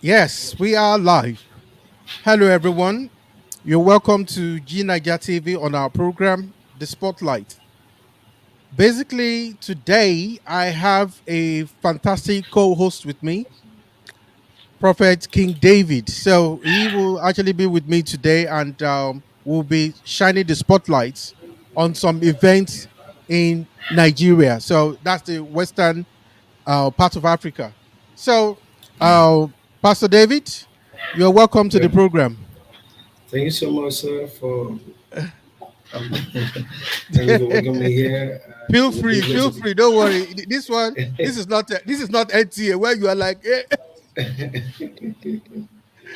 Yes, we are live. Hello, everyone. You're welcome to G Niger TV on our program, The Spotlight. Basically, today I have a fantastic co host with me, Prophet King David. So he will actually be with me today and we'll be shining the spotlights on some events in Nigeria. So that's the western part of Africa. So, uh, Pastor David, you're welcome to Yeah. the program. Thank you so much, sir, for thank you for welcoming me here. Feel It's a free, privilege feel to be. free. Don't worry. This one, this is not NTA where you are like.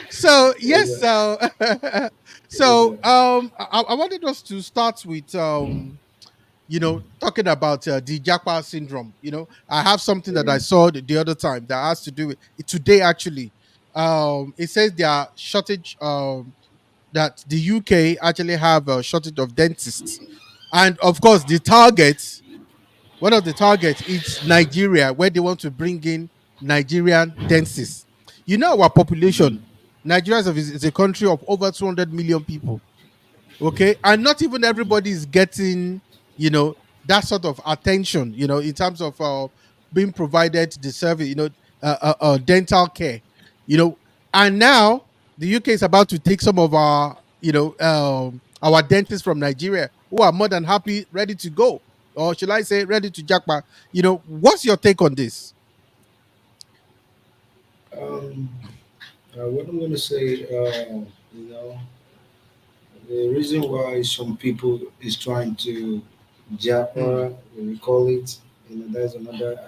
So Yes, yes, sir. so Yes, sir. I wanted us to start with talking about the Japa syndrome. I have something that I Mm, saw the other time that has to do with today actually. It says there are shortage that the UK actually have a shortage of dentists, and of course the target, one of the targets is Nigeria, where they want to bring in Nigerian dentists. Our population, Nigeria is a country of over 200 million people. Okay, and not even everybody is getting you know that sort of attention. In terms of being provided the service. Dental care. You know, and now the UK is about to take some of our dentists from Nigeria who are more than happy, ready to go, or should I say, ready to jackpot. What's your take on this? Um, what I'm going to say, you know, the reason why some people is trying to Hmm. Japa, we call it, there's another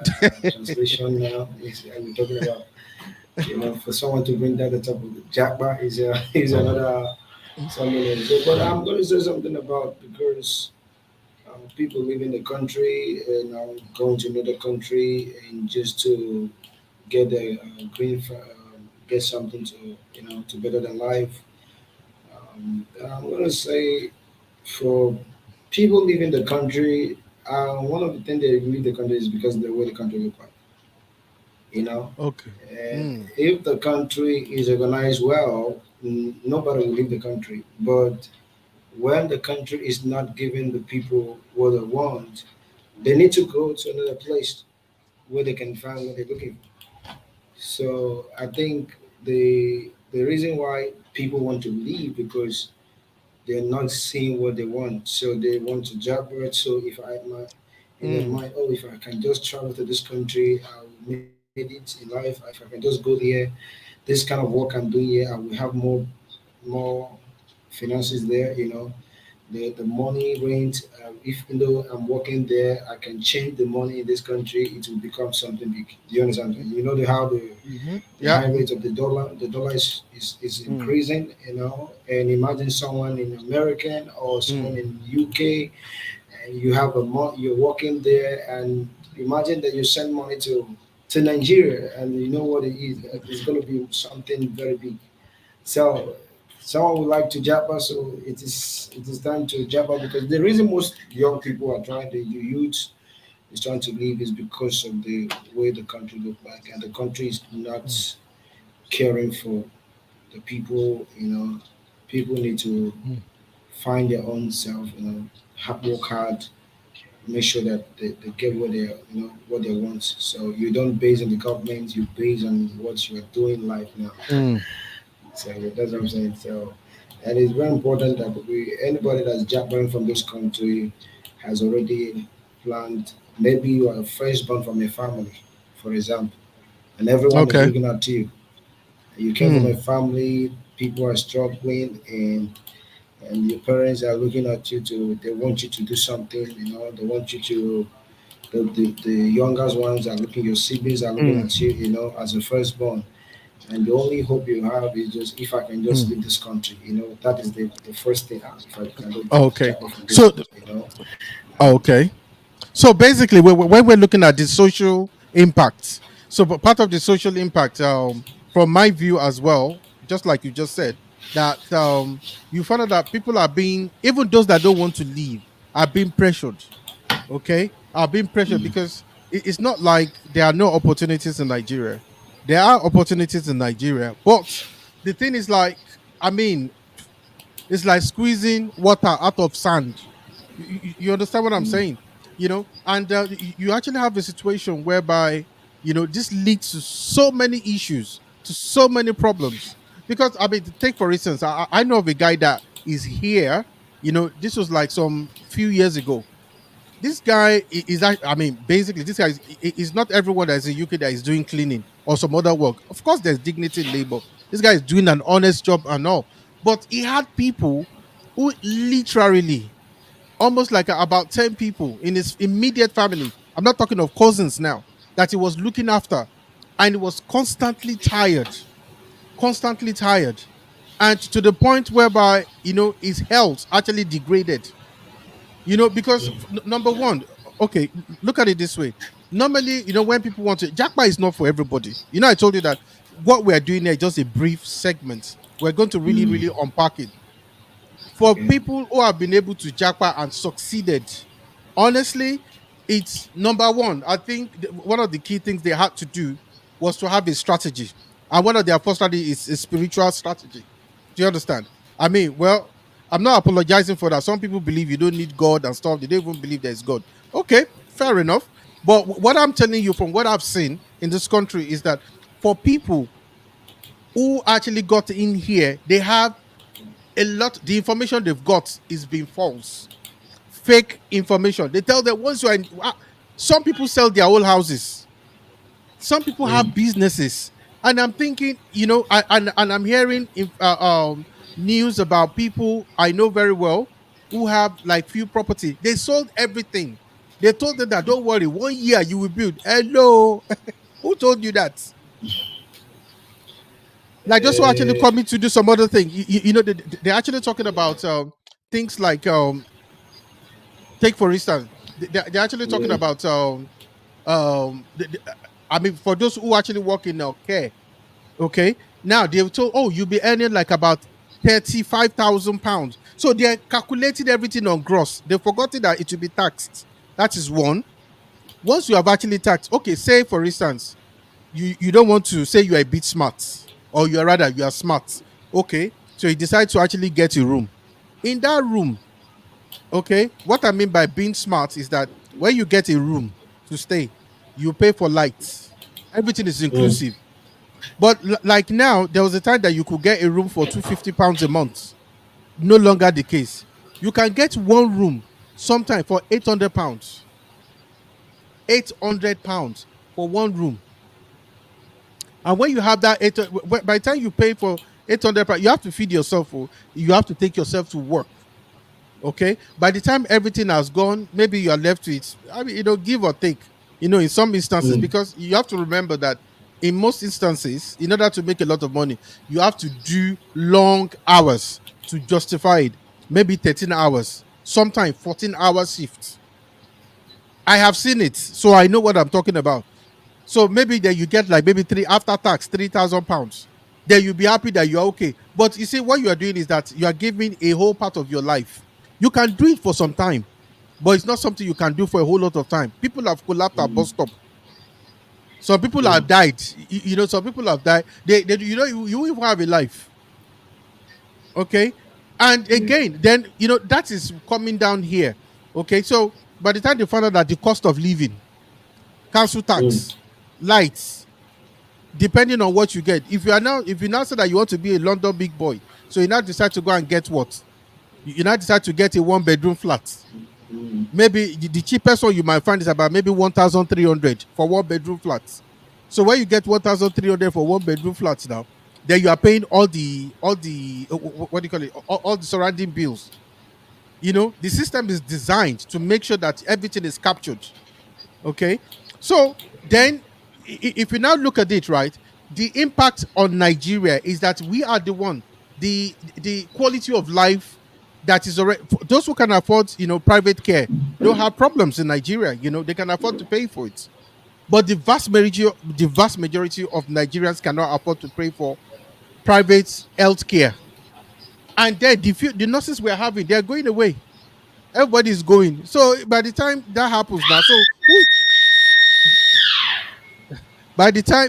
translation now. We're talking about, for someone to bring that the top of the Japa is another something else. So, but I'm going to say something about because people leaving the country and going to another country and just to get a get something to to better their life. I'm gonna say for people leaving the country, one of the things they leave the country is because of the way the country look like. You know, Okay. Hmm. if the country is organized well, nobody will leave the country. But when the country is not giving the people what they want, they need to go to another place where they can find what they're looking for. So I think the reason why people want to leave because they're not seeing what they want. So they want to job right. So if I my in their Hmm. mind, oh, if I can just travel to this country, I will make it in life. If I can just go there, this kind of work I'm doing here, I will have more finances there. The money rent. If you know I'm working there, I can change the money in this country. It will become something big. Do you understand? You know how Mm-hmm. the Yeah. high rate of the dollar. The dollar is Hmm. increasing. And imagine someone in American or Hmm. someone in UK, and you have you're working there, and imagine that you send money to Nigeria, and you know what it is. It's going to be something very big. So someone would like to Japa, so it is time to Japa because the reason most young people are trying to the youth is trying to leave is because of the way the country look like and the country is Hmm. not caring for the people. People need to Hmm. find their own self. Work hard, make sure that they get what they want. So you don't base on the government, you base on what you are doing life now. Hmm. So that's what I'm saying. So, and it's very important that anybody that's jumping from this country has already planned. Maybe you are a firstborn from a family, for example, and everyone is Okay. looking at you. You came from a Hmm. family, people are struggling, and your parents are looking at you to. They want you to do something. They want you to. The youngest ones are looking. Your siblings are looking Hmm. at you. As a firstborn. And the only hope you have is just if I can just Hmm. leave this country, that is the first thing. If I can go Okay. jump off from this So, country. okay. So basically, when we're looking at the social impact, so part of the social impact, from my view as well, just like you just said, that you find out that people are being, even those that don't want to leave, are being pressured. Okay, are being pressured because it's not like there are no opportunities in Nigeria. There are opportunities in Nigeria, but the thing is like, I mean, it's like squeezing water out of sand. You understand what I'm Mm. saying? And you actually have a situation whereby this leads to so many issues, to so many problems. Because I mean, take for instance, I know of a guy that is here. This was like some few years ago. This guy I mean, basically, this guy is not everyone that is in UK that is doing cleaning or some other work. Of course, there's dignity in labor. This guy is doing an honest job and all, but he had people who literally almost like about 10 people in his immediate family. I'm not talking of cousins now, that he was looking after, and he was constantly tired, and to the point whereby his health actually degraded. Because number one, okay, look at it this way. Normally, when people want to, Jackpot is not for everybody. I told you that what we're doing here is just a brief segment. We're going to really, Mm. really unpack it. For Okay. people who have been able to jackpot and succeeded, honestly, it's number one. I think one of the key things they had to do was to have a strategy. And one of their first strategy is a spiritual strategy. Do you understand? I mean, well, I'm not apologizing for that. Some people believe you don't need God and stuff. They don't even believe there's God. Okay, fair enough. But what I'm telling you from what I've seen in this country is that for people who actually got in here, they have a lot. The information they've got is being false, fake information. They tell them once you are in, some people sell their whole houses, some people have Mm. businesses, and I'm thinking, and I'm hearing news about people I know very well who have like few property. They sold everything. They told them that don't worry, 1 year you will build. Hello, who told you that? Like those who are actually Uh, coming to do some other thing. They're actually talking about things like take for instance, they're actually talking yeah. about I mean, for those who actually work in care. Okay, now they've told, oh, you'll be earning like about 35,000 pounds. So they're calculating everything on gross. They've forgotten that it will be taxed. That is one. Once you have actually taxed, okay, say for instance, you don't want to say you are a bit smart, or you are rather you are smart. Okay, so you decide to actually get a room. In that room, okay, what I mean by being smart is that when you get a room to stay, you pay for lights. Everything is Mm. inclusive. But like now, there was a time that you could get a room for £250 a month. No longer the case. You can get one room sometime for £800. £800 for one room. And when you have that by the time you pay for £800, you have to feed yourself. Oh, you have to take yourself to work. Okay, by the time everything has gone, maybe you are left with, I mean, give or take, in some instances, Mm. because you have to remember that in most instances, in order to make a lot of money, you have to do long hours to justify it. Maybe 13 hours, sometimes 14-hour shifts. I have seen it, so I know what I'm talking about. So maybe then you get like maybe three after tax, £3,000. Then you'll be happy that you're okay. But you see, what you are doing is that you are giving a whole part of your life. You can do it for some time, but it's not something you can do for a whole lot of time. People have collapsed at bus Mm. stop. Some people Yeah. have died. Some people have died. You even have a life. Okay. And Yeah. again, then that is coming down here. Okay. So by the time they find out that the cost of living, council Mm. tax, lights, depending on what you get. If you now say that you want to be a London big boy, so you now decide to go and get what? You now decide to get a 1 bedroom flat. Mm. Maybe the cheapest one you might find is about maybe 1,300 for 1 bedroom flat. So when you get 1,300 for 1 bedroom flat now, then you are paying all the what do you call it? All the surrounding bills. The system is designed to make sure that everything is captured. Okay. So then, if you now look at it, right, the impact on Nigeria is that we are the one, the quality of life that is already, for those who can afford, private care, don't have problems in Nigeria. They can afford to pay for it. But the vast majority of Nigerians cannot afford to pay for private health care. And then the nurses we're having, they're going away. Everybody's going. So by the time that happens now, so By the time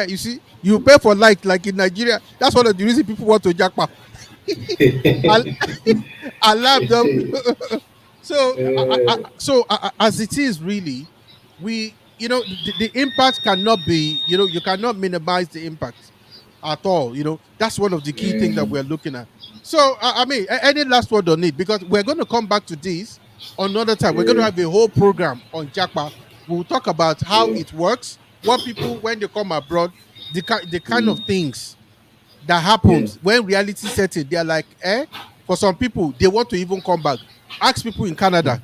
you see, you pay for light like in Nigeria. That's one of the reasons people want to jackpot. Al- Alarm them. So as it is really, we the impact cannot be, you cannot minimize the impact at all. That's one of the key things that Yeah. we're looking at. So I mean, any last word on it, because we're going to come back to this another time. We're going to Yeah. have a whole program on Jackpa. We'll talk about how Yeah. it works, what people when they come abroad, the kind of Mm. things that Yeah. happens when reality sets in. They're like, for some people, they want to even come back. Ask people in Canada,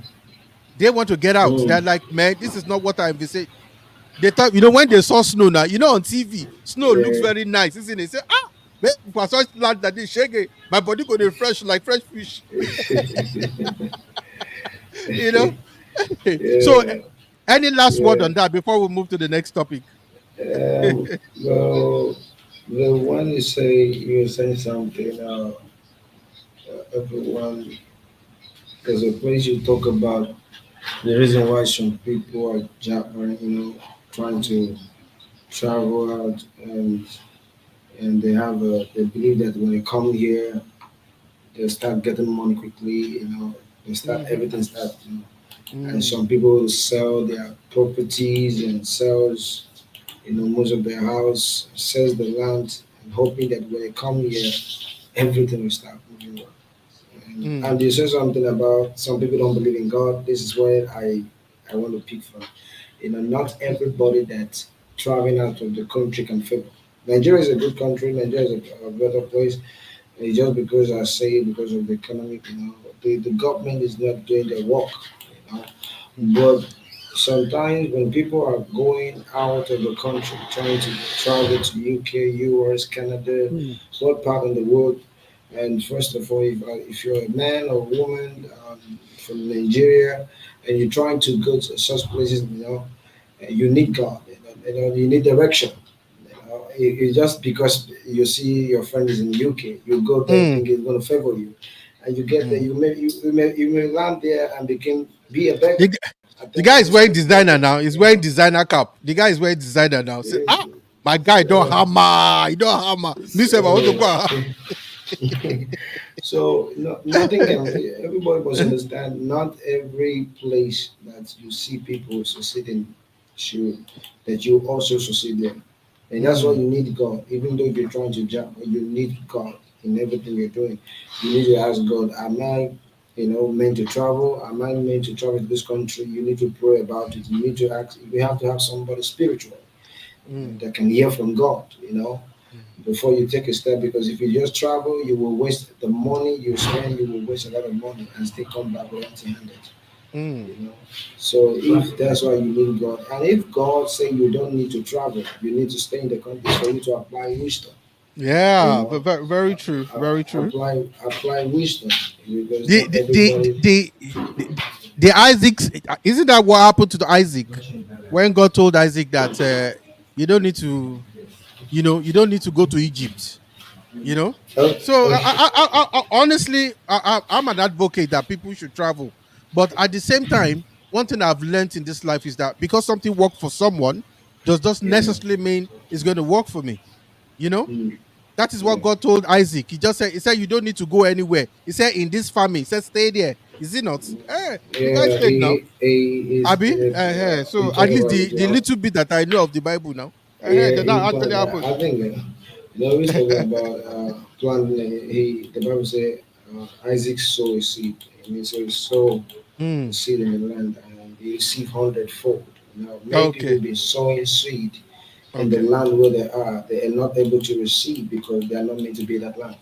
they want to get out. They're Mm. like, man, this is not what I envisaged. They thought, when they saw snow now, on TV, snow looks Yeah. very nice, isn't it? They say, man, if I saw land that is shaking, my body go dey fresh like fresh fish. you know. So, Yeah. any last word Yeah. on that before we move to the next topic? Well, the one you were saying something, everyone, there's a place you talk about the reason why some people are, trying Mm, to travel out, and they believe that when they come here, they start getting money quickly, they start mhm, everything start, and mm, some people sell their properties and sells, most of their house, sells the land, and hoping that when they come here, everything will start moving well. And mm, you said something about some people don't believe in God. This is where I want to pick from. Not everybody that's traveling out of the country can favor. Nigeria is a good country. Nigeria is a better place. And just because I say because of the economic, the government is not doing their work, you know. mm, But sometimes when people are going out of the country, trying to travel to UK, US, Canada, mm, what part of the world, and first of all, if you're a man or woman from Nigeria and you're trying to go to such places, you need God, you need direction. It's just because you see your friend is in UK, you go there mm, thinking it's going to favor you, and you get there, mm. you may land there and be a beggar. The, g- I the think guy is most wearing of the designer people, now. He's wearing designer cap. The guy is wearing designer now. Say, my guy don't so, hammer. He don't hammer. Me say, I want to so go. So no, nothing can. Everybody must understand. Not every place that you see people succeeding, should that you also succeed there, and that's why Mm, you need God. Even though you're trying to jump, you need God in everything you're doing. You need to ask God, "Am I, meant to travel? Am I meant to travel to this country?" You need to pray about it. You need to ask. You have to have somebody spiritual mm, that can hear from God. mm, Before you take a step, because if you just travel you will waste the money you spend, you will waste a lot of money and still come back with empty handed, mm. you know so if that's why you need God, and if God say you don't need to travel, you need to stay in the country, for you to apply wisdom, you Yeah, know very true. Very true. apply wisdom, because The not the the everybody. the, the Isaac, isn't that what happened to the Isaac when God told Isaac that you don't need to, you don't need to go to Egypt. Oh, So okay. honestly, I'm an advocate that people should travel, but at the same time, one thing I've learned in this life is that because something worked for someone does not Yeah. necessarily mean it's going to work for me. You know, Mm. that is what Yeah. God told Isaac. He said you don't need to go anywhere. He said in this family, he said stay there. Is it not? The guy Yeah, stayed now. he is Abi, he so at talking least about the it. little bit that I know of the Bible now, Yeah, that he actually planned that. happened. I think he's talking about planting. The Bible says Isaac sowed a seed. And he said sow a Mm, seed in the land, and he received hundredfold. Now, many people okay, been sowing seed in the okay. land where they are not able to receive because they are not meant to be that land.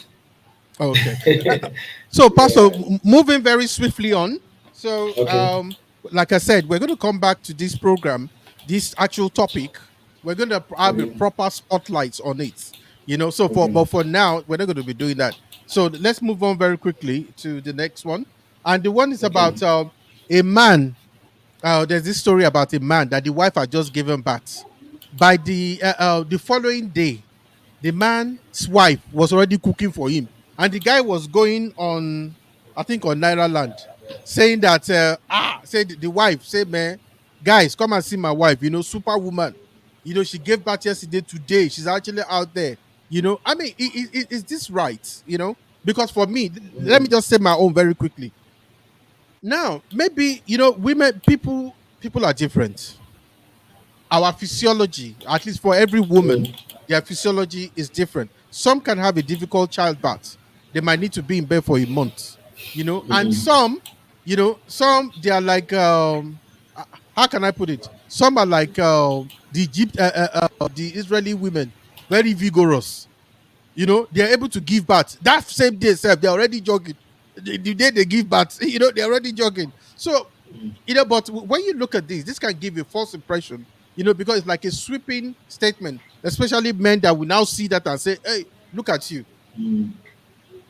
Okay. So, Pastor, Yeah. moving very swiftly on. So, Okay. like I said, we're going to come back to this program, this actual topic. We're going to have a Okay. proper spotlights on it. So Okay. but for now, we're not going to be doing that. So let's move on very quickly to the next one. And the one is Okay. about a man. There's this story about a man that the wife had just given birth. By the following day, the man's wife was already cooking for him, and the guy was going on, I think, on Naira Land, saying that say the wife say, man, guys, come and see my wife, superwoman. She gave birth yesterday. Today, she's actually out there. I mean, is this right? Because for me, let me Mm, just say my own very quickly. Now, maybe women, people are different. Our physiology, at least for every woman, mm, their physiology is different. Some can have a difficult childbirth. They might need to be in bed for a month, and mm, some they are like uh, how can I put it? Some are like the Israeli women, very vigorous. They're able to give birth that same day. Self, they're already jogging. The day they give birth, they're already jogging. So, but when you look at this can give a false impression, because it's like a sweeping statement, especially men that will now see that and say, "Hey, look at you. mm,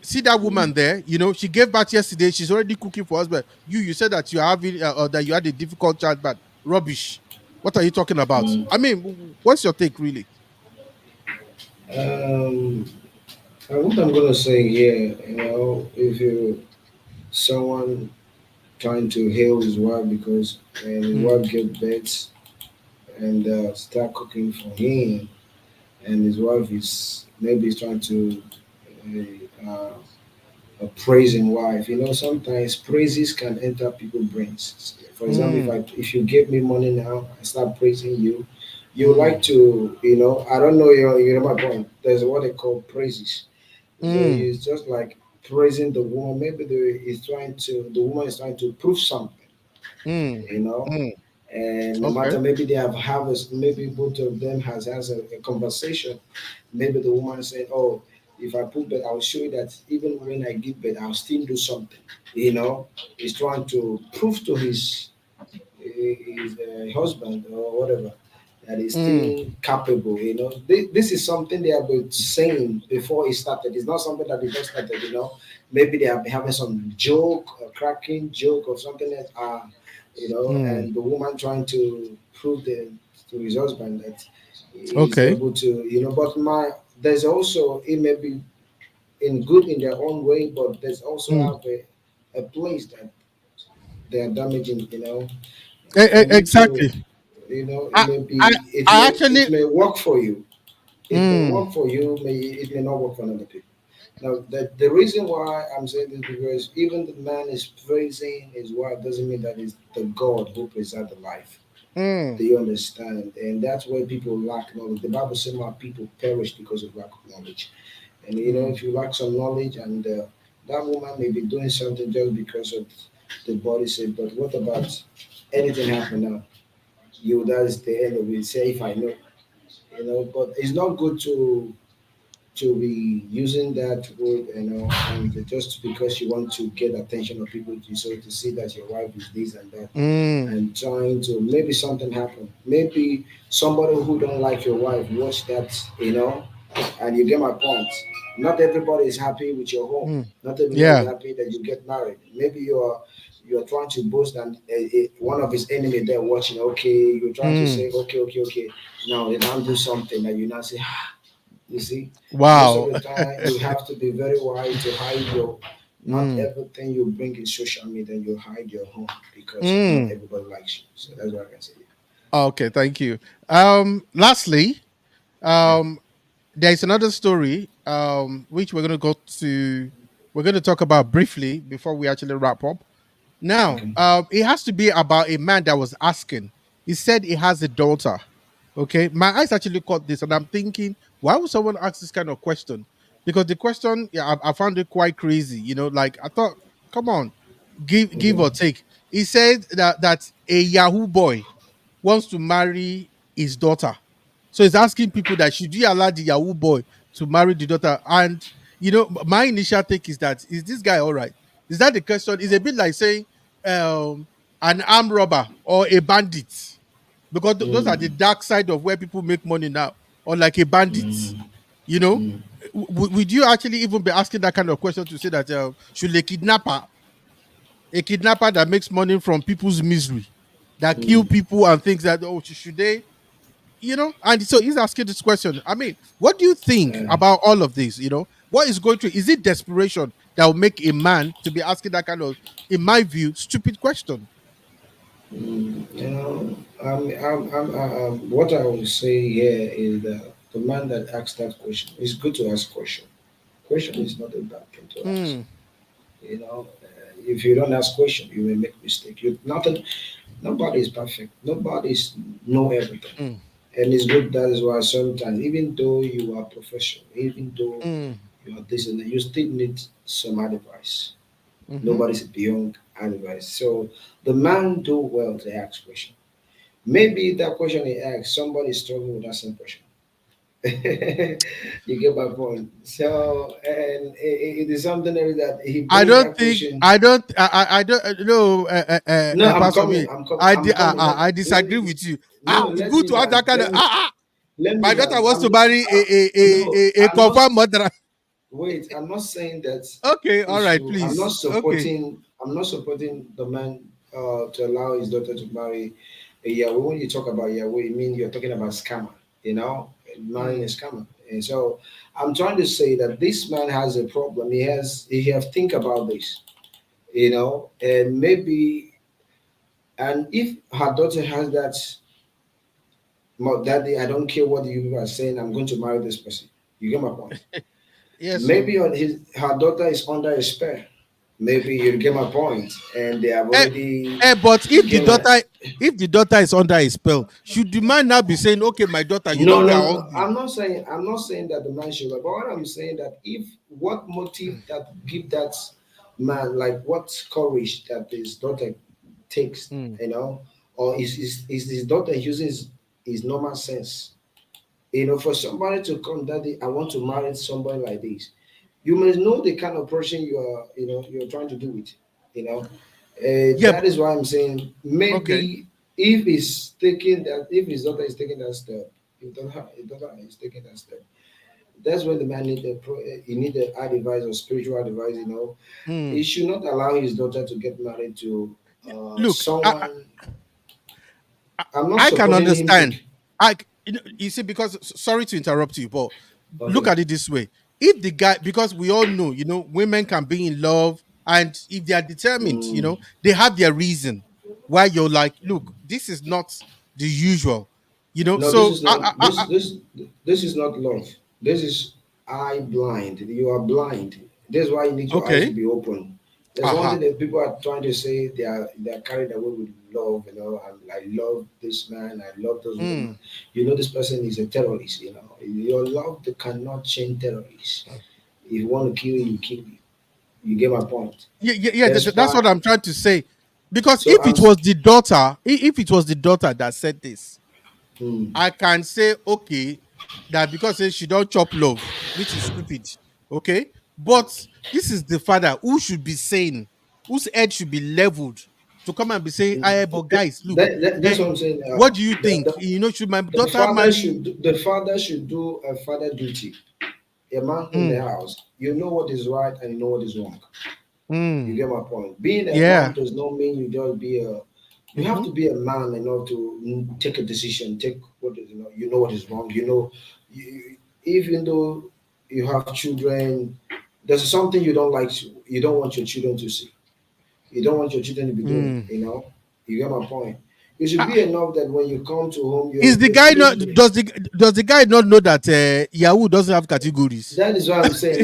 See that mm, woman there. She gave birth yesterday. She's already cooking for husband. You said that you're having or that you had a difficult childbirth. Rubbish. What are you talking about? mm. I mean, what's your take, really? Um, what I'm gonna say here, if you someone trying to hail his wife because his Mm, wife gave birth and start cooking for him, and his wife is maybe is trying to uh, a praising wife. Sometimes praises can enter people's brains. For example, mm, if you give me money now, I start praising you. You like mm, to, I don't know my point. There's what they call praises. mm, It's just like praising the woman. Maybe the woman is trying to prove something, mm, you know. mm. And no Okay. matter maybe they have maybe both of them has a conversation. Maybe the woman said, "Oh, if I put bed, I'll show you that even when I give bed, I'll still do something." He's trying to prove to his husband or whatever that he's Mm, still capable. This is something they have been saying before he started. It's not something that they just started. Maybe they have been having some joke, a cracking joke or something that mm. and the woman trying to prove to his husband that he's Okay. able to. But there's also it may be in good in their own way, but there's also Mm. have a place that they are damaging. For you to, Exactly. it I, may I, be, I actually. it may work for you. It may Mm, work for you, it may not work for other people. Now, the reason why I'm saying this because even the man is praising his wife doesn't mean that it's the God who preserves the life. mm, Do you understand? And that's where people lack knowledge. The Bible says my people perish because of lack of knowledge. And mm, if you lack some knowledge, and that woman may be doing something just because of the body shape, but what about anything happen now? That's the end of it. Say if I know, but it's not good to be using that word, and just because you want to get attention of people, to see that your wife is this and that, mm, and trying to maybe something happen. Maybe somebody who don't like your wife watch that, and you get my point. Not everybody is happy with your home. mm. Not everybody is Yeah. happy that you get married. Maybe you're trying to boast, and one of his enemy there watching. Okay, you're trying to Mm. say, okay, okay, okay. Now they don't do something, and you now say, ah, you see. Most of Wow. the time, you have to be very wise to hide your. Not Mm, everything you bring in social media, you hide your home because not mm. everybody likes you. So that's what I can say. Okay, thank you. Lastly, Yeah. um, there is another story which we're going to talk about briefly before we actually wrap up. Now, Okay. it has to be about a man that was asking. He said he has a daughter. Okay, my eyes actually caught this, and I'm thinking, why would someone ask this kind of question? Because the question, yeah, I found it quite crazy. Like I thought, come on, give Okay. or take. He said that a Yahoo boy wants to marry his daughter, so he's asking people that should you allow the Yahoo boy to marry the daughter? And my initial take is this guy all right? Is that the question? It's a bit like saying an armed robber or a bandit, because those are the Mm, dark side of where people make money now, or like a bandit. mm, You know, mm, would you actually even be asking that kind of question to say that should a kidnapper that makes money from people's misery, that kill mm. people and things that should they? And so he's asking this question. I mean, what do you think Uh, about all of this? What is going to, is it desperation that will make a man to be asking that kind of, in my view, stupid question? what I would say here is that the man that asks that question, it's good to ask question. Question is not a bad thing to ask. Hmm. If you don't ask question, you will make mistake. Nobody is perfect. Nobody's know everything. Hmm. And it's good. That is why sometimes, even though you are professional, even though Hmm. you are this and that, you still need some advice. Hmm. Nobody's beyond advice. So the man do well to ask question. Maybe that question he asked, somebody is struggling with that same question. You get my point. So, and it is something that he I bring don't that think question. I don't no No, I'm Pastor coming. me. I I'm coming. I Let disagree me. with you. No, It's let good me to have that land. kind of Let me my daughter land. wants to marry No, a I'm not. confirmed mother. Wait, I'm not saying that Okay, he all right, should. please. Okay. I'm not supporting the man to allow his daughter to marry a Yahweh. When you talk about Yahweh, you mean you're talking about scammer. Marrying a Mm, scammer. And so I'm trying to say that this man has a problem. He have think about this. And maybe, and if her daughter has that, daddy, I don't care what you are saying. I'm going to marry this person. You get my point. yes, so Maybe on her daughter is under a spell. Maybe you get my point, and they have eh, already but given. if the daughter is under a spell, should the man now be saying, okay, my daughter, you know No, we no, are no, no. hungry. I'm not saying that the man should. But what I'm saying that if what motive that give that man, like what courage that his daughter takes, Mm, or is his daughter using his normal sense. For somebody to come, daddy, I want to marry somebody like this. You must know the kind of person you're trying to do it. You know, yeah, that is why I'm saying okay. maybe if his daughter is taking that step, if daughter is taking that step, that's when the man he need the advice or spiritual advice. He Mm. should not allow his daughter to get married to Look, someone. I'm not I can supporting him to. understand. You see, because sorry to interrupt you, but look Okay. at it this way: if the guy, because we all know, women can be in love, and if they are determined, Mm. they have their reason why you're like, look, this is not the usual, No, this So, is not this is not love. This is eye blind. You are blind. That's why you need your eyes to okay, be open. There's one uh-huh, thing that people are trying to say they are carried away with love, and I love this man, I love those women. mm. This person is a terrorist. Your love cannot change terrorists. If you want to kill you, kill you. You get my point. Yeah, yeah, yeah, That's that's why what I'm trying to say. Because so I'm if it was the daughter that said this, hmm. I can say, okay, that because say she don't chop love, which is stupid. Okay. But this is the father who should be saying, whose head should be leveled to come and be saying, but guys, look, That's what I'm saying. what do you The, think? the, Should my The daughter father marry? should the father should do a father duty. A man in the Mm, house, you know what is right and you know what is wrong. You mm, get my point. Being a man yeah. does not mean you just be a. You have Mm-hmm, to be a man enough to take a decision. Take what is you know what is wrong. Even though you have children, there's something you don't like. You don't want your children to see. You don't want your children to be doing. mm. You get my point. It should be Ah, enough that when you come to home, is the your guy not children. does the guy not know that Yahoo doesn't have categories? That is why I'm saying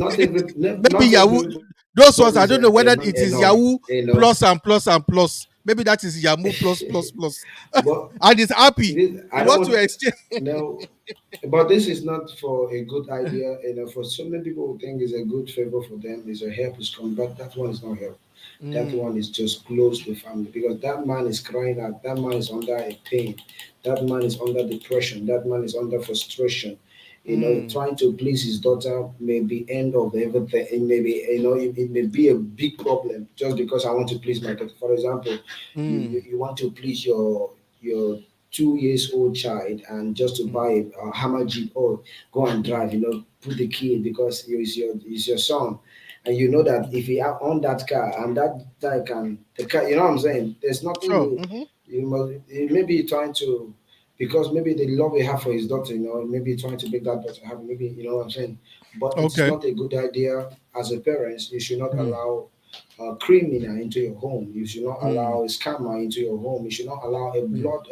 Maybe not Yahoo, everybody those ones, I don't know is a whether man it is enough, Yahoo plus and plus and plus. Maybe that is Yahoo plus plus plus. but And he's happy. I He don't wants to want exchange. no. But this is not for a good idea. For so many people who think it's a good favor for them, is a help is coming, but that one is not help. That one Mm, is just close to family because that man is crying out. That man is under a pain. That man is under depression. That man is under frustration. mm, Trying to please his daughter may be end of everything. It may be, it may be a big problem just because I want to please my daughter. For example, mm, you want to please your 2 years old child and just to mm, buy a hammer jeep or go and drive, put the key because it's your son, and you know that mm. if he are on that car and that guy can the car, what I'm saying, there's nothing Sure. Hmm. you must maybe trying to because maybe the love he have for his daughter, maybe trying to make that daughter happy, maybe you know what I'm saying. But it's Okay. not a good idea as a parent. You should not Mm, allow. criminal into your home. You should not mm, allow a scammer into your home. You should not allow a mm, blood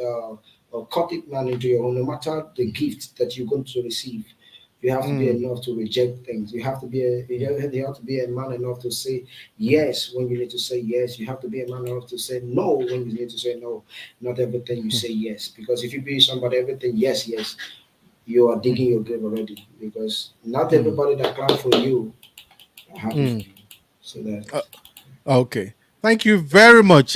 a cultic man into your home. No matter the gift that you're going to receive, you have to be mm, enough to reject things. You have to be you have to be a man enough to say yes when you need to say yes. You have to be a man enough to say no when you need to say no. Not everything you say yes, because if you be somebody everything yes yes, you are mm, digging your grave already. Because not mm, everybody that clap for you are happy for mm. you. So that Uh, okay. Thank you very much,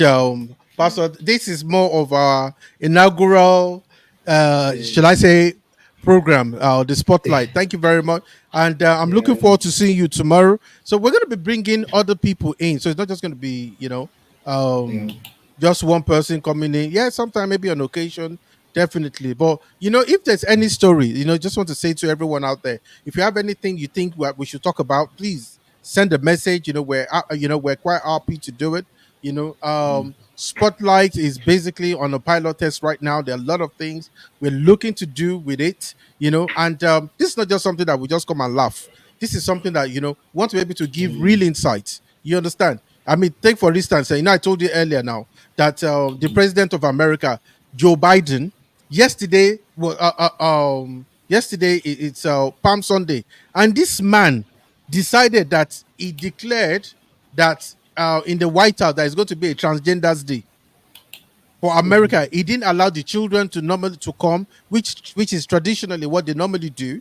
Pastor. This is more of our inaugural, yeah, should I say, program, the Spotlight. Thank you very much. And I'm looking yeah, forward to seeing you tomorrow. So we're going to be bringing other people in. So it's not just going to be, yeah. just one person coming in. Yeah, sometime, maybe on occasion, definitely. But, if there's any story, just want to say to everyone out there, if you have anything you think we should talk about, please send a message. We're quite happy to do it. Spotlight is basically on a pilot test right now. There are a lot of things we're looking to do with it. And this is not just something that we just come and laugh. This is something that we want to be able to give real Mm, insights. You understand? I mean, take for instance, I told you earlier now that the president of America, Joe Biden, yesterday, it's Palm Sunday, and this man decided that he declared that in the White House there is going to be a transgenders day for America. He didn't allow the children to normally to come, which is traditionally what they normally do.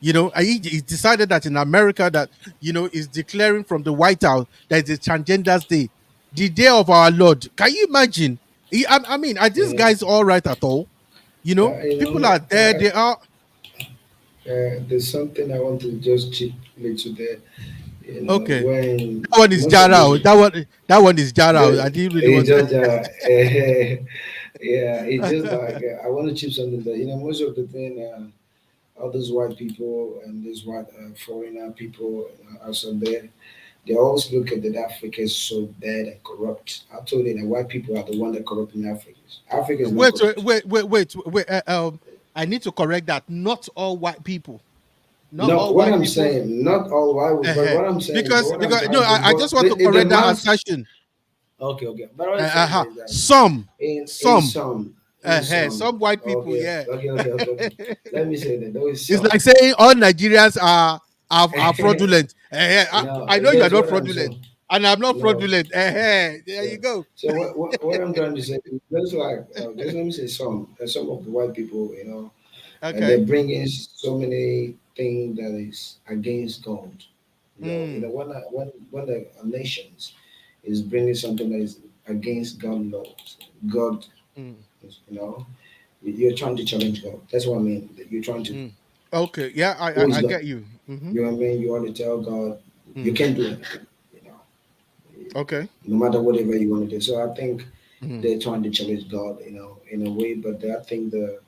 And he decided that in America that is declaring from the White House that it's a transgenders day, the day of our Lord. Can you imagine? I mean, are these yeah. guys all right at all? People are there. They are There's something I want to just chip little there. okay. When That one is most of Jara. these, That one is Jara. I the, didn't really it want. just, yeah, it's just like I want to chip something there. Most of the thing, all those white people and these white foreigner people outside there, they always look at that Africa is so bad and corrupt. I told you that white people are the one that corrupting Africa. Africa is not Wait, corrupt. wait. I need to correct that. Not all white people. Not No, all what white I'm people. saying, not all white, but Uh-huh. what I'm saying, but Because what I'm no, trying to, I just but want to the correct that mass. assertion. Okay, okay. But what I'm saying Uh-huh. is that Some, in some, some, some white people. okay, Yeah. okay, okay, okay, okay. Let me say that there is It's some. like saying all Nigerians are fraudulent. I know you are That's not what I'm fraudulent, saying. and I'm not No, fraudulent. There you so, go. so what I'm trying to say is just like just let me say some of the white people, and they're Okay. bringing so many things that is against God. Mm, When the nations is bringing something that is against God laws, God, mm, you know, you're trying to challenge God. That's what I mean. That you're trying to. mm. Okay. Yeah, Who is I God? get you. Mm-hmm. You know what I mean? You want to tell God you Mm. can't do anything. You know, Okay. no matter whatever you want to do. So I think Mm, they're trying to challenge God, in a way. But I think the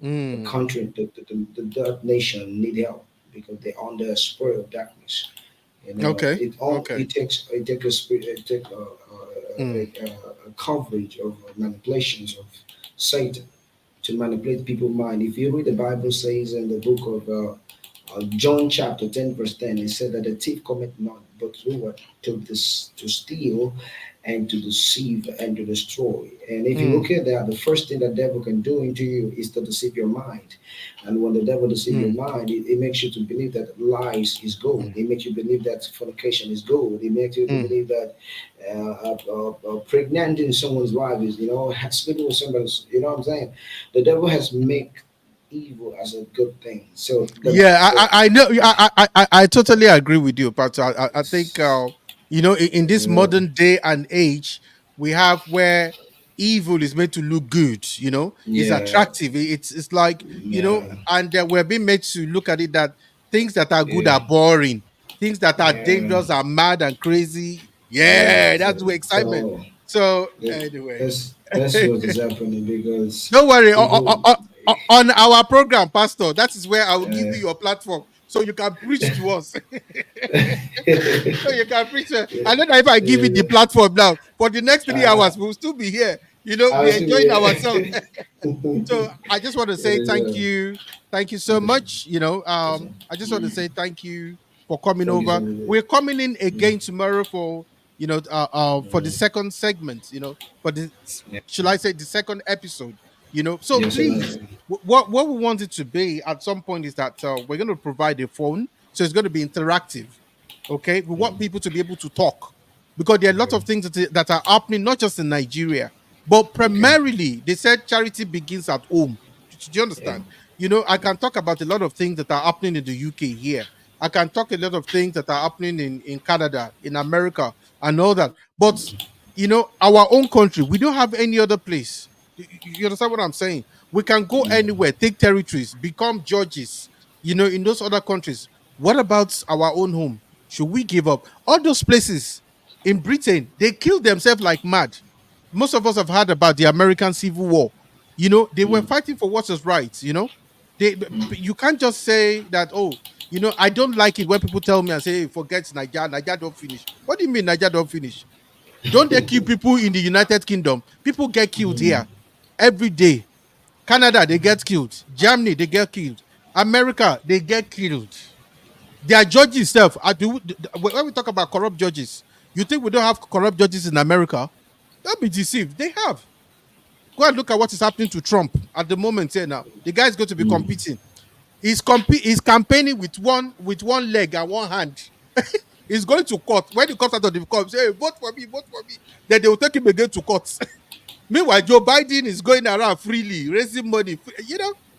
mm. country, the nation need help because they're under a spur of darkness. Okay. It all Okay. it take a spirit, it take Mm, a coverage of manipulations of Satan to manipulate people's mind. If you read the Bible says in the book of John chapter 10 verse 10, it said that the thief cometh not but to what? To steal and to deceive and to destroy. And if you mm, look at that, the first thing the devil can do into you is to deceive your mind. And when the devil deceives your mm, mind, it makes you to believe that lies is good. mm, It makes you believe that fornication is good. It makes you to mm. believe that pregnant someone's life is, sleeping with somebody. You know what I'm saying? The devil has made evil as a good thing. So Yeah, the I know. I totally agree with you, but I think in this uh, modern day and age, we have where evil is made to look good. It's yeah, attractive. It's like yeah, and we're being made to look at it that things that are good yeah, are boring, things that are yeah, dangerous are mad and crazy. yeah. Yeah, So, that's the excitement. so So that, anyway. that's what is happening because Don't worry. people. On our program, Pastor, that is where I will give Uh, you your platform so you can preach to us. So you can preach. yeah, I don't know if I give you the yeah. platform now. For the next 3 hours, Uh, we'll still be here. I Be was to enjoying be. ourselves. So I just want to say Yes, thank sir. you. Thank you so Yes, sir. much. Yes, sir. I just want to say thank you for coming Thank you so over. much. We're coming in Mm. again tomorrow for for the Mm. second segment, for the, Yeah. should I say, the second episode, so Yes, please, sir. what we want it to be at some point is that we're going to provide a phone, so it's going to be interactive. Okay, we want people to be able to talk, because there are a lot of Okay. things that are happening not just in Nigeria, but Okay. primarily they said charity begins at home. Do you Yeah. understand? I can talk about a lot of things that are happening in the UK here. I can talk a lot of things that are happening in Canada, in America, and all that. But our own country, we don't have any other place. You understand what I'm saying? We can go anywhere, take territories, become judges, in those other countries. What about our own home? Should we give up? All those places in Britain, they kill themselves like mad. Most of us have heard about the American Civil War. They were Mm. fighting for what is right. You can't just say that, oh, I don't like it when people tell me and say, hey, forget Nigeria, Nigeria don't finish. What do you mean Nigeria don't finish? Don't they kill people in the United Kingdom? People get killed Mm. here every day. Canada, they get killed. Germany, they get killed. America, they get killed. Their judges itself. When we talk about corrupt judges, you think we don't have corrupt judges in America? Don't be deceived. They have. Go and look at what is happening to Trump at the moment here now. The guy is going to be Mm. competing. He's campaigning with one leg and one hand. He's going to court. When he comes out of the court, say, hey, vote for me, vote for me. Then they will take him again to court. Meanwhile, Joe Biden is going around freely, raising money.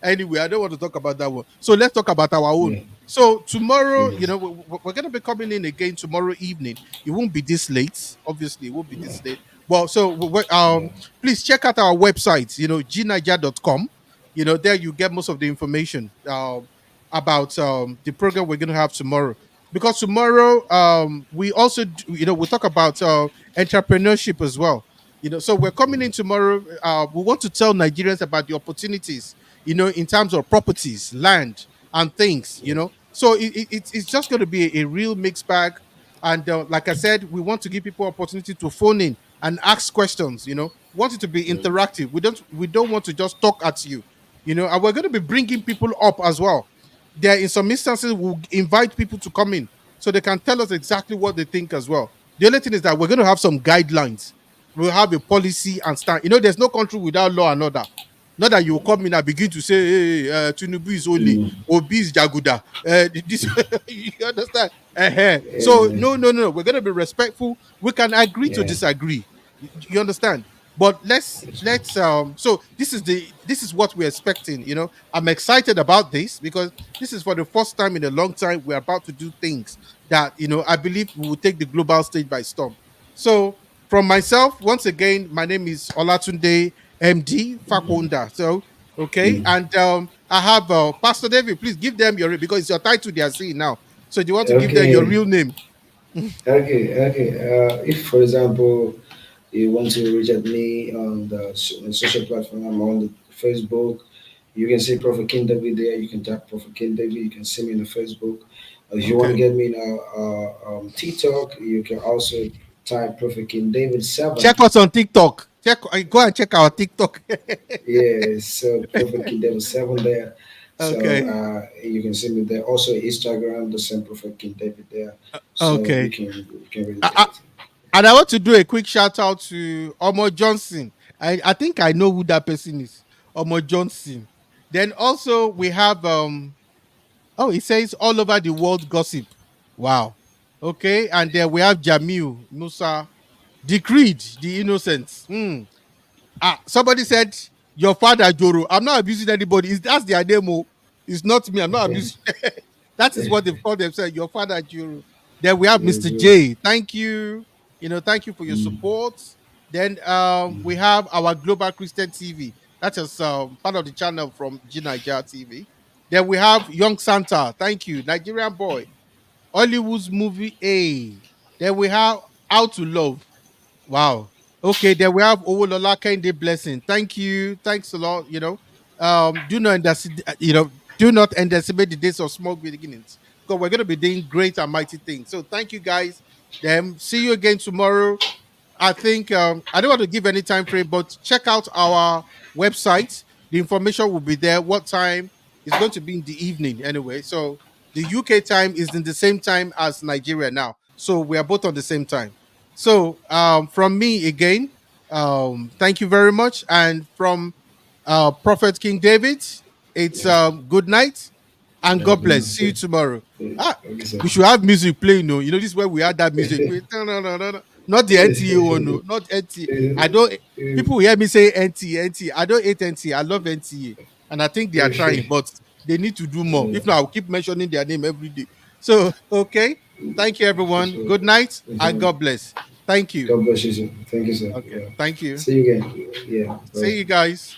Anyway, I don't want to talk about that one. So let's talk about our own. Yeah. So tomorrow, Yes. we're going to be coming in again tomorrow evening. It won't be this late. Obviously, it won't be this late. Well, so Yeah. please check out our website, gniger.com. There you get most of the information about the program we're going to have tomorrow. Because tomorrow, we also, we'll talk about entrepreneurship as well. So we're coming in tomorrow. We want to tell Nigerians about the opportunities, in terms of properties, land, and things. So it's just going to be a real mixed bag. And like I said, we want to give people opportunity to phone in and ask questions. We want it to be interactive. We don't want to just talk at you. And we're going to be bringing people up as well. There, in some instances, we'll invite people to come in so they can tell us exactly what they think as well. The only thing is that we're going to have some guidelines. We'll have a policy and stand. There's no country without law and order. Not that you will come in and begin to say, hey, Tinubu is only, Mm. Obi is Jaguda. This, you understand? So, Yeah. no, no, no. We're going to be respectful. We can agree to Yeah. disagree. You understand? But so this is what we're expecting. I'm excited about this because this is for the first time in a long time we're about to do things that I believe we will take the global stage by storm. So from myself, once again, my name is Olatunde MD Fakonda. So okay, Mm. and I have Pastor David. Please give them your, because it's your title they are seeing now. So do you want to give them your Okay. real name? Okay. If, for example, you want to reach at me on the social platform, I'm on the Facebook. You can see Prophet King David there. You can tap Prophet King David. You can see me on the Facebook. If you want to Okay. get me in TikTok, you can also type Prophet King David 7. Check us on TikTok. Go and check our TikTok. Yeah, so Prophet King David 7 there. So Okay. you can see me there. Also Instagram, the same Prophet King David there. So Okay. you can really I, get I, it. and I want to do a quick shout out to Omo Johnson. I think I know who that person is. Omo Johnson. Then also we have oh, it says all over the world gossip. Wow. Okay. And then we have Jamil Musa. Decreed the innocent. Somebody said your father Joro. I'm not abusing anybody. That's their name. Oh. It's not me. I'm not Okay. abusing. That is what they've called themselves. Your father Joro. Then we have Yeah, Mr. good. J. Thank you. Thank you for your Mm, support. Then we have our Global Christian TV. That is part of the channel from G Niger TV. Then we have Young Santa. Thank you. Nigerian boy. Hollywood's movie A. Then we have How to Love. Wow. Okay, then we have Owolola Kende Blessing. Thank you. Thanks a lot. Do not underestimate the days of small beginnings. Because we're gonna be doing great and mighty things. So thank you guys. Then see you again tomorrow. I think I don't want to give any time frame, but check out our website. The information will be there. What time? It's going to be in the evening anyway. So the UK time is in the same time as Nigeria now. So we are both on the same time. So from me again, thank you very much. And from Prophet King David, it's Yeah. good night and Yeah, God good bless. night, See you sir. tomorrow. Yeah, Ah, okay, sir. we should have music playing. No, this is where we had that music. No, no, no, no, no. Not the NTA one. No, not NTA. I don't. People will hear me say NTA, NTA. I don't hate NTA. I love NTA, and I think they are trying, but they need to do more. If not, I'll keep mentioning their name every day. So, okay. Thank you, everyone. Good night and God bless. Thank you. God bless you, sir. Thank you, sir. Okay. Yeah. Thank you. See you again. Yeah. See Bye. you guys.